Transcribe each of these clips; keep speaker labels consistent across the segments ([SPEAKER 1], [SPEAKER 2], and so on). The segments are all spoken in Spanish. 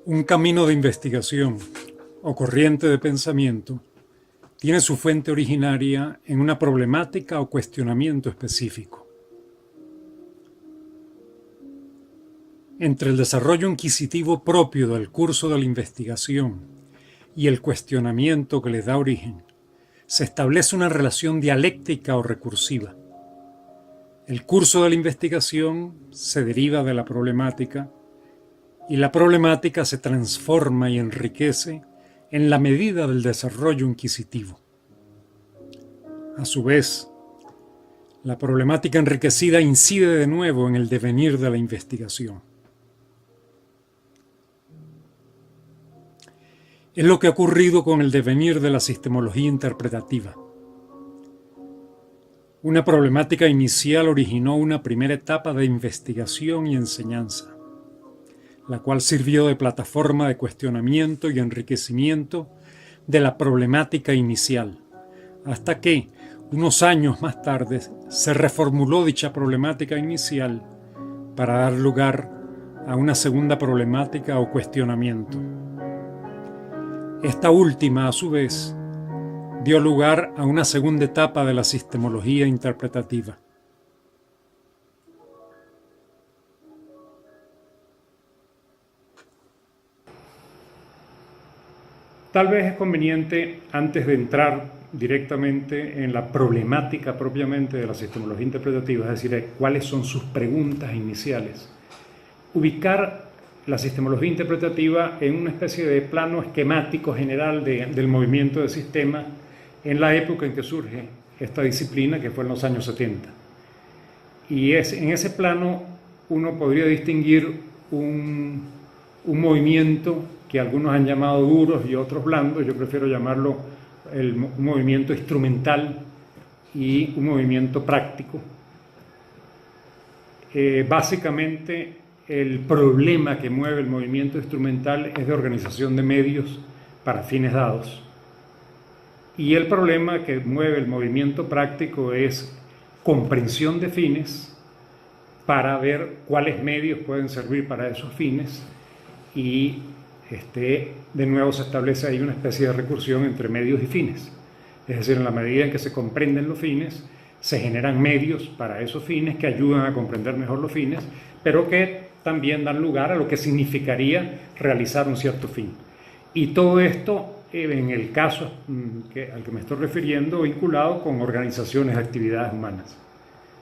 [SPEAKER 1] Un camino de investigación o corriente de pensamiento tiene su fuente originaria en una problemática o cuestionamiento específico. Entre el desarrollo inquisitivo propio del curso de la investigación y el cuestionamiento que le da origen, se establece una relación dialéctica o recursiva. El curso de la investigación se deriva de la problemática y la problemática se transforma y enriquece en la medida del desarrollo inquisitivo. A su vez, la problemática enriquecida incide de nuevo en el devenir de la investigación. Es lo que ha ocurrido con el devenir de la epistemología interpretativa. Una problemática inicial originó una primera etapa de investigación y enseñanza, la cual sirvió de plataforma de cuestionamiento y enriquecimiento de la problemática inicial, hasta que, unos años más tarde, se reformuló dicha problemática inicial para dar lugar a una segunda problemática o cuestionamiento. Esta última, a su vez, dio lugar a una segunda etapa de la epistemología interpretativa. Tal vez es conveniente, antes de entrar directamente en la problemática propiamente de la epistemología interpretativa, es decir, cuáles son sus preguntas iniciales, ubicar la epistemología interpretativa en una especie de plano esquemático general del movimiento de sistema en la época en que surge esta disciplina, que fue en los años 70. Y en ese plano uno podría distinguir un movimiento que algunos han llamado duros y otros blandos. Yo prefiero llamarlo un movimiento instrumental y un movimiento práctico. Básicamente, el problema que mueve el movimiento instrumental es de organización de medios para fines dados. Y el problema que mueve el movimiento práctico es comprensión de fines para ver cuáles medios pueden servir para esos fines, y de nuevo se establece ahí una especie de recursión entre medios y fines. Es decir, en la medida en que se comprenden los fines, se generan medios para esos fines que ayudan a comprender mejor los fines, pero que también dan lugar a lo que significaría realizar un cierto fin. Y todo esto, en el caso al que me estoy refiriendo, vinculado con organizaciones de actividades humanas,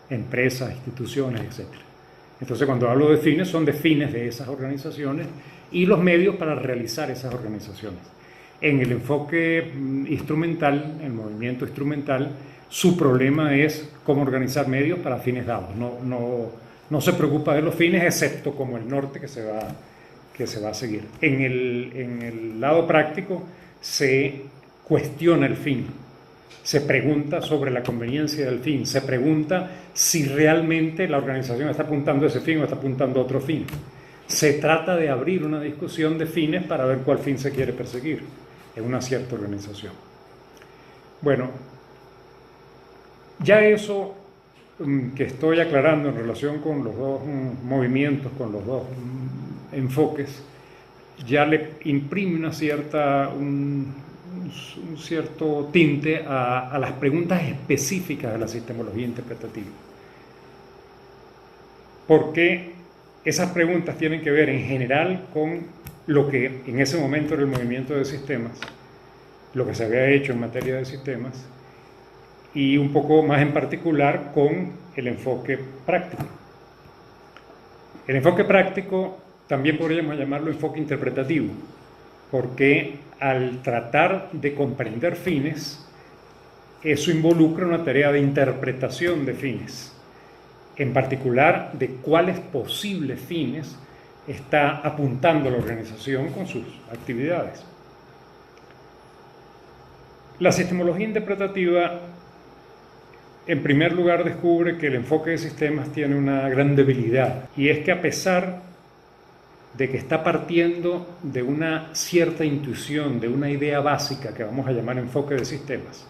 [SPEAKER 1] empresas, instituciones, etc. Entonces, cuando hablo de fines, son de fines de esas organizaciones y los medios para realizar esas organizaciones. En el enfoque instrumental, el movimiento instrumental, su problema es cómo organizar medios para fines dados. No se preocupa de los fines, excepto como el norte que se va a seguir. En el lado práctico se cuestiona el fin, se pregunta sobre la conveniencia del fin, se pregunta si realmente la organización está apuntando a ese fin o está apuntando a otro fin. Se trata de abrir una discusión de fines para ver cuál fin se quiere perseguir en una cierta organización. Bueno, ya eso que estoy aclarando en relación con los dos movimientos, con los dos enfoques, ya le imprime un cierto tinte a las preguntas específicas de la epistemología interpretativa. Porque esas preguntas tienen que ver en general con lo que en ese momento era el movimiento de sistemas, lo que se había hecho en materia de sistemas, y un poco más en particular con el enfoque práctico. El enfoque práctico también podríamos llamarlo enfoque interpretativo, porque al tratar de comprender fines, eso involucra una tarea de interpretación de fines, en particular de cuáles posibles fines está apuntando la organización con sus actividades. La epistemología interpretativa, en primer lugar, descubre que el enfoque de sistemas tiene una gran debilidad, y es que a pesar de que está partiendo de una cierta intuición, de una idea básica que vamos a llamar enfoque de sistemas,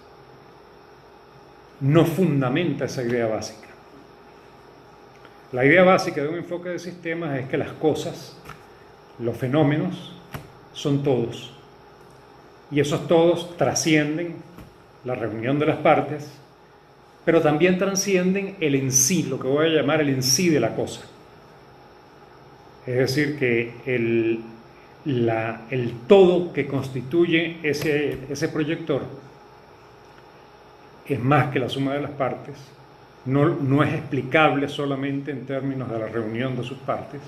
[SPEAKER 1] no fundamenta esa idea básica. La idea básica de un enfoque de sistemas es que las cosas, los fenómenos, son todos. Y esos todos trascienden la reunión de las partes, pero también trascienden el en sí, lo que voy a llamar el en sí de la cosa. Es decir, que el todo que constituye ese proyector es más que la suma de las partes, no es explicable solamente en términos de la reunión de sus partes,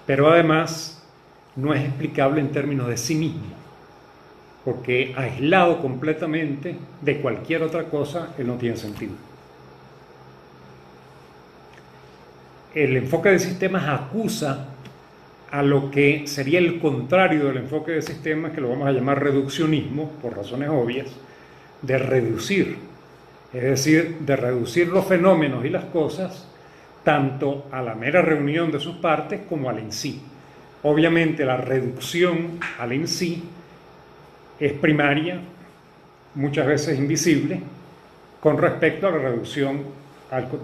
[SPEAKER 1] pero además no es explicable en términos de sí mismo, porque aislado completamente de cualquier otra cosa, él no tiene sentido. El enfoque de sistemas acusa a lo que sería el contrario del enfoque de sistemas, que lo vamos a llamar reduccionismo, por razones obvias, de reducir, es decir, de reducir los fenómenos y las cosas tanto a la mera reunión de sus partes como al en sí. Obviamente la reducción al en sí es primaria, muchas veces invisible, con respecto a la reducción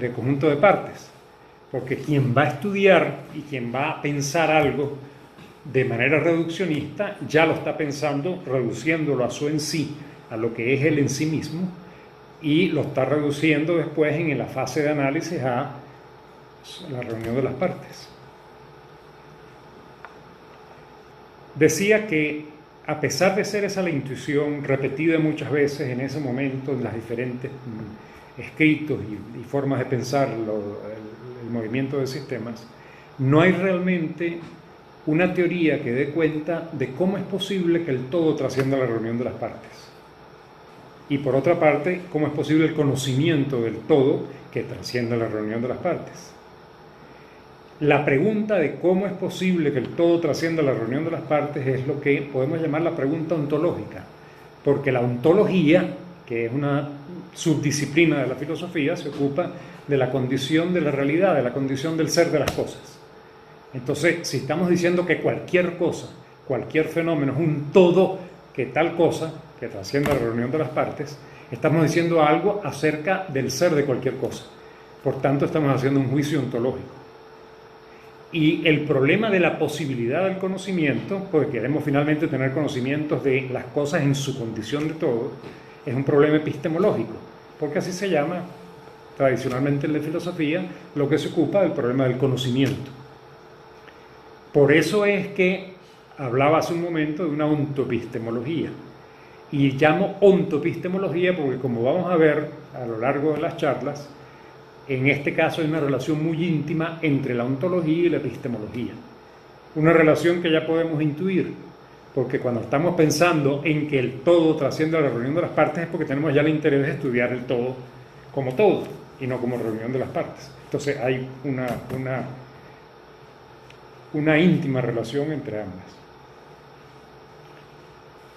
[SPEAKER 1] de conjunto de partes. Porque quien va a estudiar y quien va a pensar algo de manera reduccionista, ya lo está pensando reduciéndolo a su en sí, a lo que es el en sí mismo, y lo está reduciendo después en la fase de análisis a la reunión de las partes. Decía que a pesar de ser esa la intuición repetida muchas veces en ese momento en las diferentes escritos y formas de pensar el movimiento de sistemas, no hay realmente una teoría que dé cuenta de cómo es posible que el todo trascienda la reunión de las partes. Y por otra parte, cómo es posible el conocimiento del todo que trascienda la reunión de las partes. La pregunta de cómo es posible que el todo trascienda la reunión de las partes es lo que podemos llamar la pregunta ontológica, porque la ontología, que es una subdisciplina de la filosofía, se ocupa de la condición de la realidad, de la condición del ser de las cosas. Entonces, si estamos diciendo que cualquier cosa, cualquier fenómeno es un todo, que tal cosa, que trasciende la reunión de las partes, estamos diciendo algo acerca del ser de cualquier cosa. Por tanto, estamos haciendo un juicio ontológico. Y el problema de la posibilidad del conocimiento, porque queremos finalmente tener conocimientos de las cosas en su condición de todo, es un problema epistemológico, porque así se llama tradicionalmente en la filosofía lo que se ocupa del problema del conocimiento. Por eso es que hablaba hace un momento de una ontoepistemología. Y llamo ontoepistemología porque, como vamos a ver a lo largo de las charlas, en este caso hay una relación muy íntima entre la ontología y la epistemología. Una relación que ya podemos intuir, porque cuando estamos pensando en que el todo trasciende a la reunión de las partes es porque tenemos ya el interés de estudiar el todo y no como reunión de las partes. Entonces hay una íntima relación entre ambas.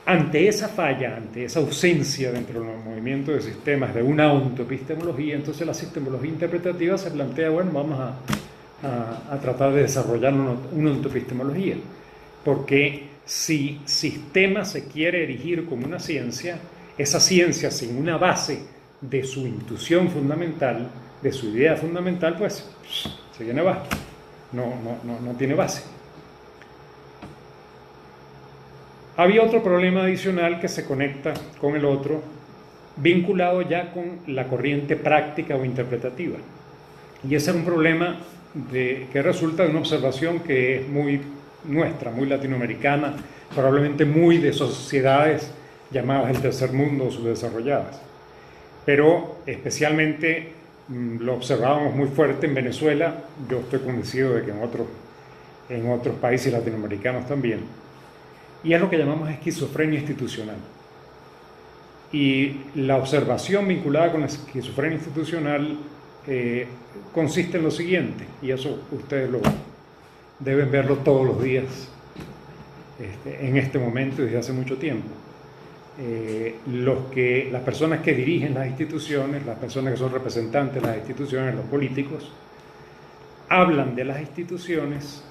[SPEAKER 1] Ante esa falla, ante esa ausencia dentro del movimiento de sistemas de una ontoepistemología, entonces la sistemología interpretativa se plantea, bueno, vamos a tratar de desarrollar una ontoepistemología, porque si sistema se quiere erigir como una ciencia, esa ciencia sin una base de su intuición fundamental, de su idea fundamental, pues se viene abajo, no tiene base. Había otro problema adicional que se conecta con el otro, vinculado ya con la corriente práctica o interpretativa. Y ese era un problema que resulta de una observación que es muy nuestra, muy latinoamericana, probablemente muy de sociedades llamadas el tercer mundo o subdesarrolladas. Pero especialmente lo observábamos muy fuerte en Venezuela, yo estoy convencido de que en otros países latinoamericanos también. Y es lo que llamamos esquizofrenia institucional. Y la observación vinculada con la esquizofrenia institucional consiste en lo siguiente, y eso ustedes deben verlo todos los días, en este momento y desde hace mucho tiempo. Las personas que dirigen las instituciones, las personas que son representantes de las instituciones, los políticos, hablan de las instituciones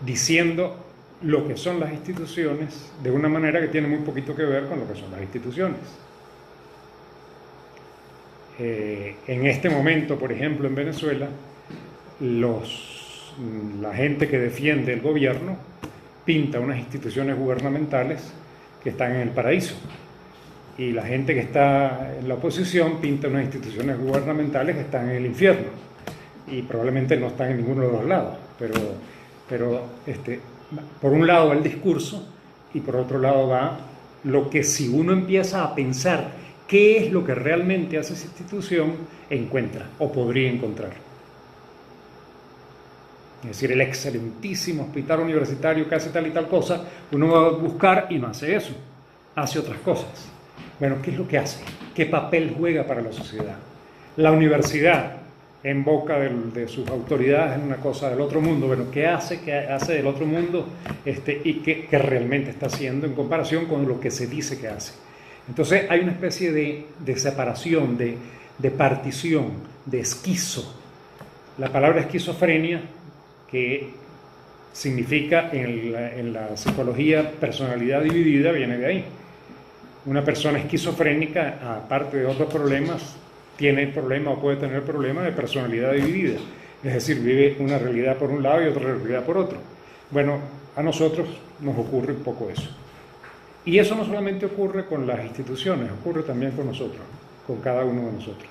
[SPEAKER 1] diciendo lo que son las instituciones de una manera que tiene muy poquito que ver con lo que son las instituciones. En este momento, por ejemplo, en Venezuela, la gente que defiende el gobierno pinta unas instituciones gubernamentales que están en el paraíso, y la gente que está en la oposición pinta unas instituciones gubernamentales que están en el infierno, y probablemente no están en ninguno de los lados, pero por un lado va el discurso y por otro lado va lo que, si uno empieza a pensar qué es lo que realmente hace esa institución, encuentra o podría encontrar. Es decir, el excelentísimo hospital universitario que hace tal y tal cosa, uno va a buscar y no hace eso, hace otras cosas. Bueno, ¿qué es lo que hace? ¿Qué papel juega para la sociedad? La universidad, en boca de sus autoridades, es una cosa del otro mundo. Bueno, ¿qué hace del otro mundo y qué realmente está haciendo en comparación con lo que se dice que hace? Entonces hay una especie de separación, de partición, de esquizo. La palabra esquizofrenia, que significa en la psicología personalidad dividida, viene de ahí. Una persona esquizofrénica, aparte de otros problemas, tiene problema o puede tener problema de personalidad dividida. Es decir, vive una realidad por un lado y otra realidad por otro. Bueno, a nosotros nos ocurre un poco eso. Y eso no solamente ocurre con las instituciones, ocurre también con nosotros, con cada uno de nosotros.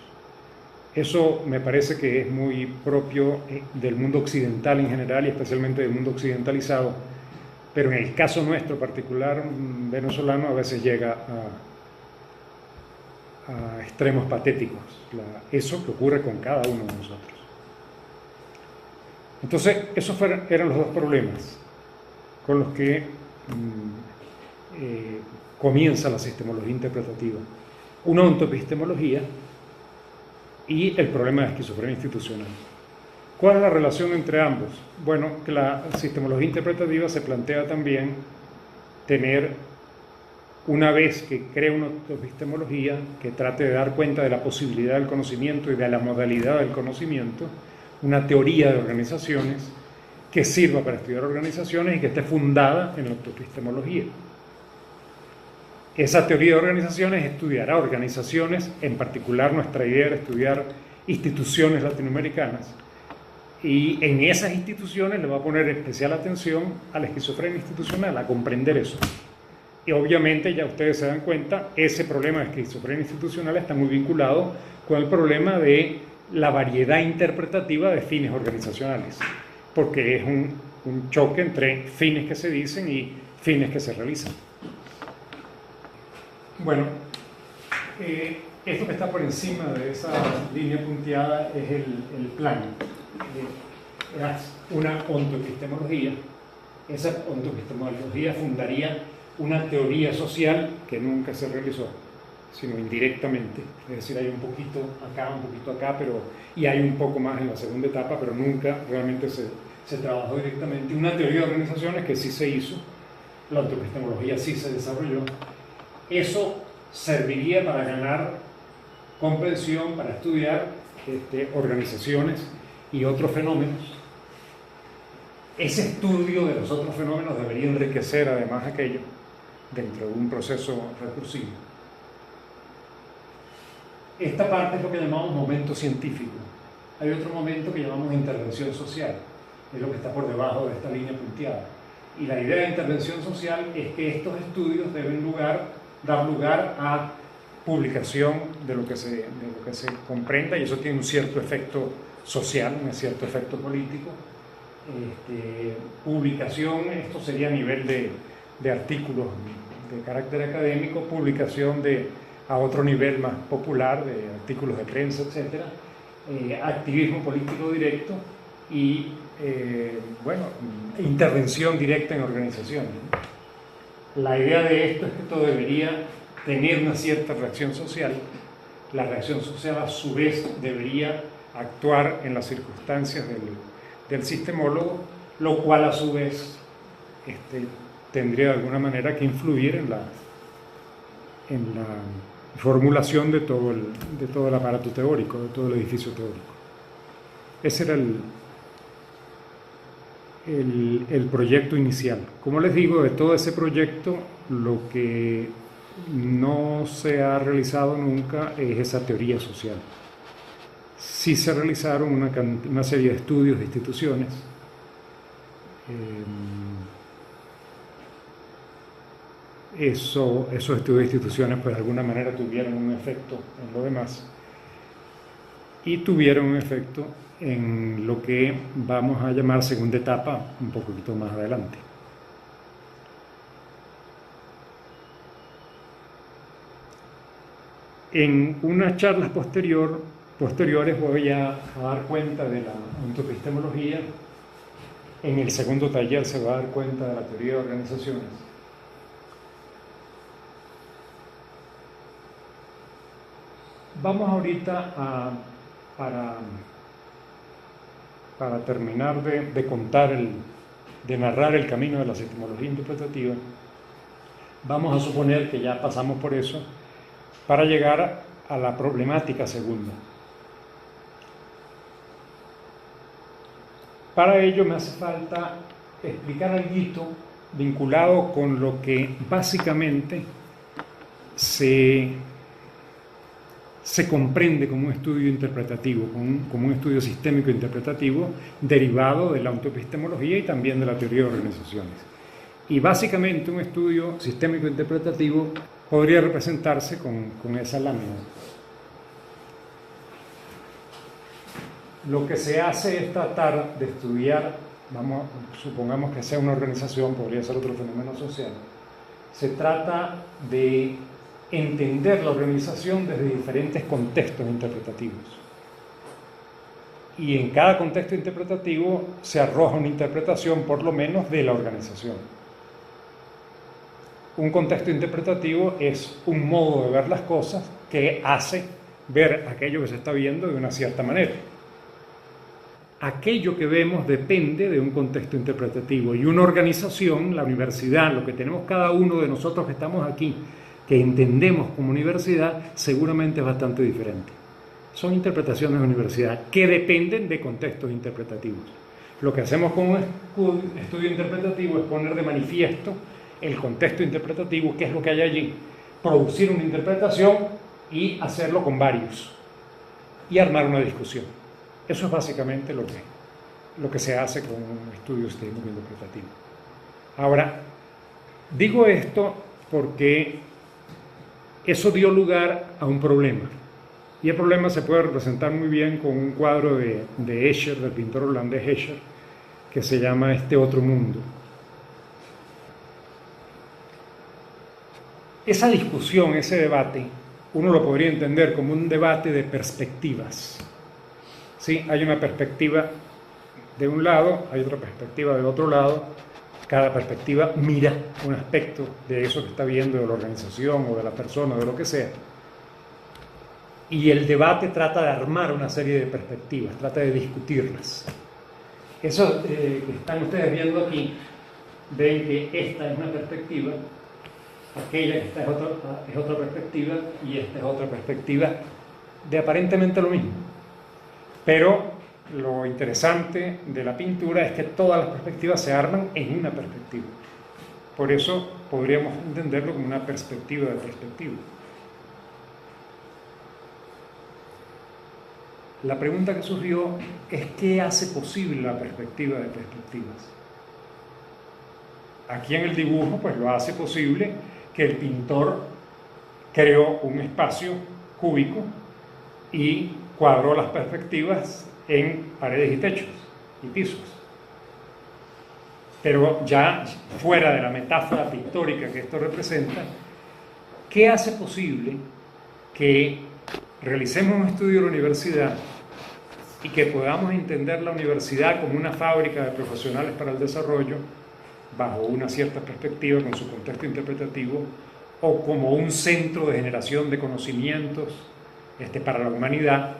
[SPEAKER 1] Eso me parece que es muy propio del mundo occidental en general y especialmente del mundo occidentalizado, pero en el caso nuestro particular venezolano a veces llega a extremos patéticos, eso que ocurre con cada uno de nosotros. Entonces, esos eran los dos problemas con los que comienza la sistemología interpretativa. Una ontoepistemología y el problema de esquizofrenia institucional. ¿Cuál es la relación entre ambos? Bueno, que la sistemología interpretativa se plantea también tener, una vez que crea una epistemología que trate de dar cuenta de la posibilidad del conocimiento y de la modalidad del conocimiento, una teoría de organizaciones que sirva para estudiar organizaciones y que esté fundada en la epistemología. Esa teoría de organizaciones estudiará organizaciones, en particular nuestra idea era estudiar instituciones latinoamericanas, y en esas instituciones le va a poner especial atención a la esquizofrenia institucional, a comprender eso. Y obviamente, ya ustedes se dan cuenta, ese problema de esquizofrenia institucional está muy vinculado con el problema de la variedad interpretativa de fines organizacionales, porque es un choque entre fines que se dicen y fines que se realizan. Bueno, esto que está por encima de esa línea punteada es el plan. Una ontoepistemología. Esa ontoepistemología fundaría una teoría social que nunca se realizó, sino indirectamente. Es decir, hay un poquito acá, y hay un poco más en la segunda etapa, pero nunca realmente se trabajó directamente. Una teoría de organizaciones que sí se hizo, la ontoepistemología sí se desarrolló. Eso serviría para ganar comprensión, para estudiar organizaciones y otros fenómenos. Ese estudio de los otros fenómenos debería enriquecer además aquello dentro de un proceso recursivo. Esta parte es lo que llamamos momento científico. Hay otro momento que llamamos intervención social, es lo que está por debajo de esta línea punteada. Y la idea de intervención social es que estos estudios deben dar lugar a publicación de lo que se comprenda, y eso tiene un cierto efecto social, un cierto efecto político. Publicación, esto sería a nivel de artículos de carácter académico, publicación a otro nivel más popular, de artículos de prensa, etc. Activismo político directo y, intervención directa en organizaciones. La idea de esto es que esto debería tener una cierta reacción social. La reacción social, a su vez, debería actuar en las circunstancias del sistemólogo, lo cual, a su vez, tendría de alguna manera que influir en la formulación de todo el aparato teórico, de todo el edificio teórico. Ese era el proyecto inicial. Como les digo, de todo ese proyecto, lo que no se ha realizado nunca es esa teoría social. Sí se realizaron una serie de estudios de instituciones, esos estudios de instituciones pues de alguna manera tuvieron un efecto en lo demás y tuvieron un efecto en lo que vamos a llamar segunda etapa un poquito más adelante. En unas charlas posteriores voy a dar cuenta de la ontoepistemología. En el segundo taller se va a dar cuenta de la teoría de organizaciones. Vamos ahorita para terminar de narrar el camino de la epistemología interpretativa, vamos a suponer que ya pasamos por eso para llegar a la problemática segunda. Para ello me hace falta explicar algo vinculado con lo que básicamente se comprende como un estudio interpretativo, como un estudio sistémico interpretativo derivado de la ontoepistemología y también de la teoría de organizaciones. Y básicamente un estudio sistémico interpretativo podría representarse con esa lámina. Lo que se hace es tratar de estudiar, supongamos que sea una organización, podría ser otro fenómeno social, se trata de entender la organización desde diferentes contextos interpretativos. Y en cada contexto interpretativo se arroja una interpretación, por lo menos, de la organización. Un contexto interpretativo es un modo de ver las cosas que hace ver aquello que se está viendo de una cierta manera. Aquello que vemos depende de un contexto interpretativo y una organización, la universidad, lo que tenemos cada uno de nosotros que estamos aquí, que entendemos como universidad, seguramente es bastante diferente. Son interpretaciones de universidad que dependen de contextos interpretativos. Lo que hacemos con un estudio interpretativo es poner de manifiesto el contexto interpretativo, qué es lo que hay allí, producir una interpretación y hacerlo con varios y armar una discusión. Eso es básicamente lo que se hace con un estudio sistémico interpretativo. Ahora, digo esto porque eso dio lugar a un problema. Y el problema se puede representar muy bien con un cuadro de Escher, del pintor holandés Escher, que se llama Este otro mundo. Esa discusión, ese debate, uno lo podría entender como un debate de perspectivas. Sí, hay una perspectiva de un lado, hay otra perspectiva del otro lado. Cada perspectiva mira un aspecto de eso que está viendo, de la organización o de la persona o de lo que sea. Y el debate trata de armar una serie de perspectivas, trata de discutirlas. Eso que están ustedes viendo aquí, ven que esta es una perspectiva, aquella que está es otra perspectiva y esta es otra perspectiva de aparentemente lo mismo. Pero lo interesante de la pintura es que todas las perspectivas se arman en una perspectiva. Por eso podríamos entenderlo como una perspectiva de perspectiva. La pregunta que surgió es ¿qué hace posible la perspectiva de perspectivas? Aquí en el dibujo pues lo hace posible que el pintor creó un espacio cúbico y cuadró las perspectivas en paredes y techos y pisos. Pero ya fuera de la metáfora pictórica que esto representa, ¿qué hace posible que realicemos un estudio de la universidad y que podamos entender la universidad como una fábrica de profesionales para el desarrollo bajo una cierta perspectiva con su contexto interpretativo, o como un centro de generación de conocimientos para la humanidad,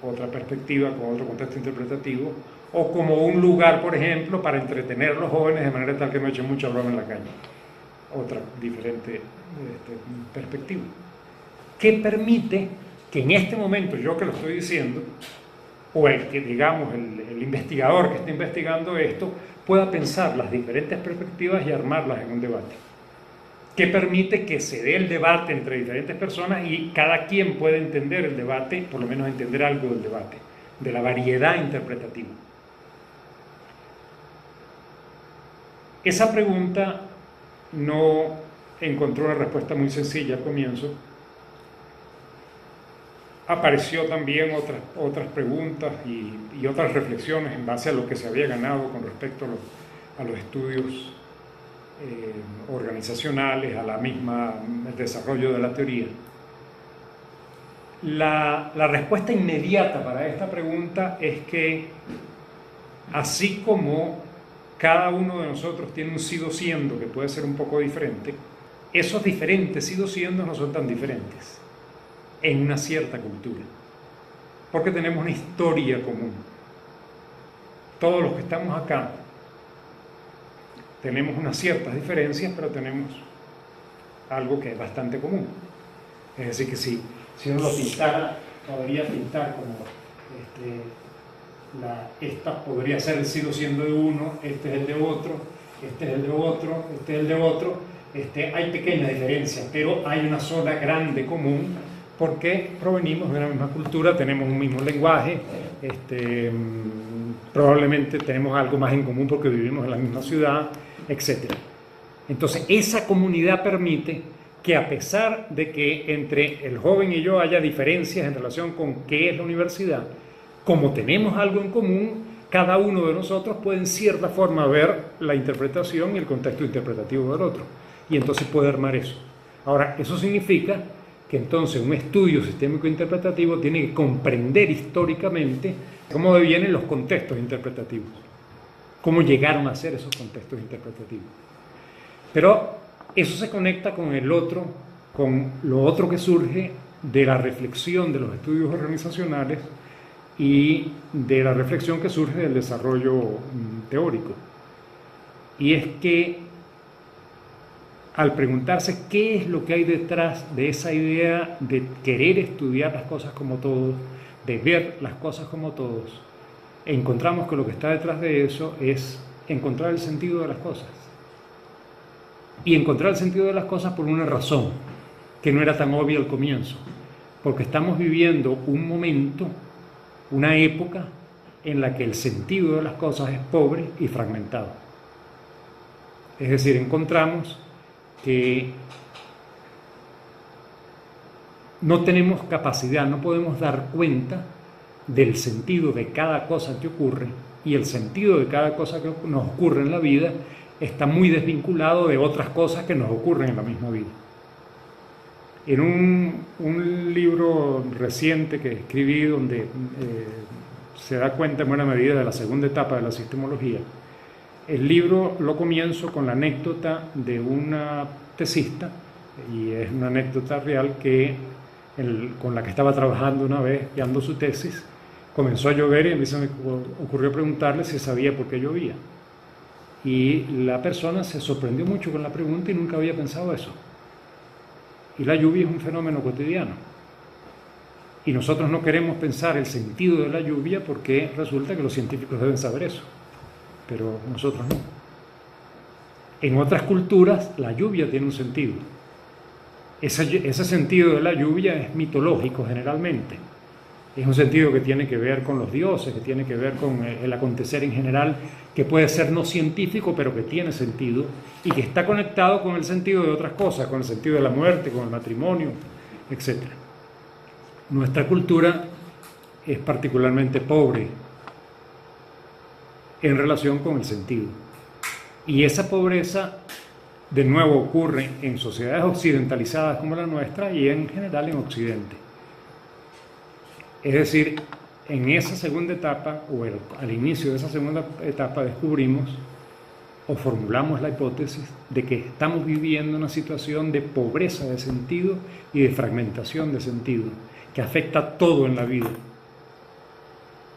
[SPEAKER 1] otra perspectiva con otro contexto interpretativo, o como un lugar, por ejemplo, para entretener a los jóvenes de manera tal que no echen mucha broma en la calle? Otra diferente perspectiva. ¿Qué permite que en este momento, yo que lo estoy diciendo, o el investigador que está investigando esto, pueda pensar las diferentes perspectivas y armarlas en un debate? ¿Qué permite que se dé el debate entre diferentes personas y cada quien pueda entender el debate, por lo menos entender algo del debate, de la variedad interpretativa? Esa pregunta no encontró una respuesta muy sencilla al comienzo. Apareció también otras preguntas y otras reflexiones en base a lo que se había ganado con respecto a los estudios organizacionales, el desarrollo de la teoría. La respuesta inmediata para esta pregunta es que, así como cada uno de nosotros tiene un sido siendo que puede ser un poco diferente, esos diferentes sido siendo no son tan diferentes en una cierta cultura, porque tenemos una historia común. Todos los que estamos acá tenemos unas ciertas diferencias, pero tenemos algo que es bastante común. Es decir, que si uno lo pintara, podría pintar como esta podría ser el sido siendo de uno, este es el de otro, este es el de otro, este es el de otro. Hay pequeñas diferencias, pero hay una zona grande común, porque provenimos de una misma cultura, tenemos un mismo lenguaje, probablemente tenemos algo más en común porque vivimos en la misma ciudad, etc. Entonces, esa comunidad permite que, a pesar de que entre el joven y yo haya diferencias en relación con qué es la universidad, como tenemos algo en común, cada uno de nosotros puede en cierta forma ver la interpretación y el contexto interpretativo del otro, y entonces puede armar eso. Ahora, eso significa que entonces un estudio sistémico interpretativo tiene que comprender históricamente cómo devienen los contextos interpretativos, cómo llegaron a ser esos contextos interpretativos. Pero eso se conecta con el otro, con lo otro que surge de la reflexión de los estudios organizacionales y de la reflexión que surge del desarrollo teórico. Y es que, al preguntarse qué es lo que hay detrás de esa idea de querer estudiar las cosas como todos, de ver las cosas como todos, encontramos que lo que está detrás de eso es encontrar el sentido de las cosas. Y encontrar el sentido de las cosas por una razón que no era tan obvia al comienzo, porque estamos viviendo un momento, una época en la que el sentido de las cosas es pobre y fragmentado. Es decir, encontramos que no tenemos capacidad, no podemos dar cuenta del sentido de cada cosa que ocurre, y el sentido de cada cosa que nos ocurre en la vida está muy desvinculado de otras cosas que nos ocurren en la misma vida. En un libro reciente que escribí, donde se da cuenta en buena medida de la segunda etapa de la sistemología, el libro lo comienzo con la anécdota de una tesista, y es una anécdota real, que con la que estaba trabajando una vez guiando su tesis. Comenzó a llover y a mí se me ocurrió preguntarle si sabía por qué llovía. Y la persona se sorprendió mucho con la pregunta y nunca había pensado eso. Y la lluvia es un fenómeno cotidiano. Y nosotros no queremos pensar el sentido de la lluvia porque resulta que los científicos deben saber eso, pero nosotros no. En otras culturas la lluvia tiene un sentido. Ese sentido de la lluvia es mitológico generalmente. Es un sentido que tiene que ver con los dioses, que tiene que ver con el acontecer en general, que puede ser no científico, pero que tiene sentido y que está conectado con el sentido de otras cosas, con el sentido de la muerte, con el matrimonio, etc. Nuestra cultura es particularmente pobre en relación con el sentido. Y esa pobreza, de nuevo, ocurre en sociedades occidentalizadas como la nuestra y en general en Occidente. Es decir, en esa segunda etapa, o al inicio de esa segunda etapa, descubrimos o formulamos la hipótesis de que estamos viviendo una situación de pobreza de sentido y de fragmentación de sentido, que afecta todo en la vida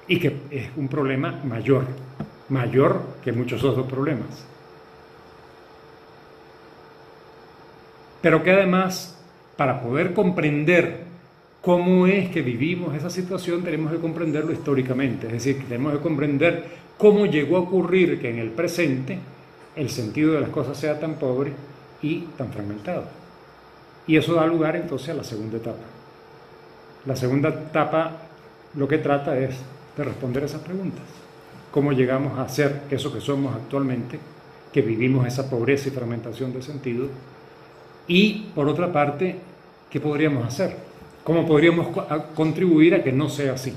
[SPEAKER 1] y que es un problema mayor que muchos otros problemas. Pero que además, para poder comprender cómo es que vivimos esa situación, tenemos que comprenderlo históricamente. Es decir, que tenemos que comprender cómo llegó a ocurrir que en el presente el sentido de las cosas sea tan pobre y tan fragmentado. Y eso da lugar entonces a la segunda etapa. La segunda etapa lo que trata es de responder esas preguntas. ¿Cómo llegamos a ser eso que somos actualmente, que vivimos esa pobreza y fragmentación de sentido? Y por otra parte, ¿qué podríamos hacer? ¿Cómo podríamos contribuir a que no sea así?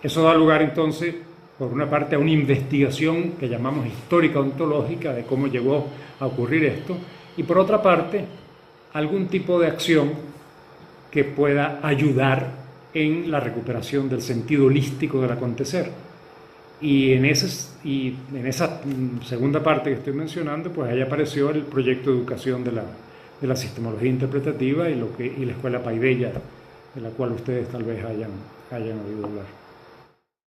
[SPEAKER 1] Eso da lugar entonces, por una parte, a una investigación que llamamos histórica ontológica de cómo llegó a ocurrir esto, y por otra parte, algún tipo de acción que pueda ayudar en la recuperación del sentido holístico del acontecer. Y en esa segunda parte que estoy mencionando, pues ahí apareció el proyecto de educación de la sistemología interpretativa y la escuela Paideia, de la cual ustedes tal vez hayan oído hablar.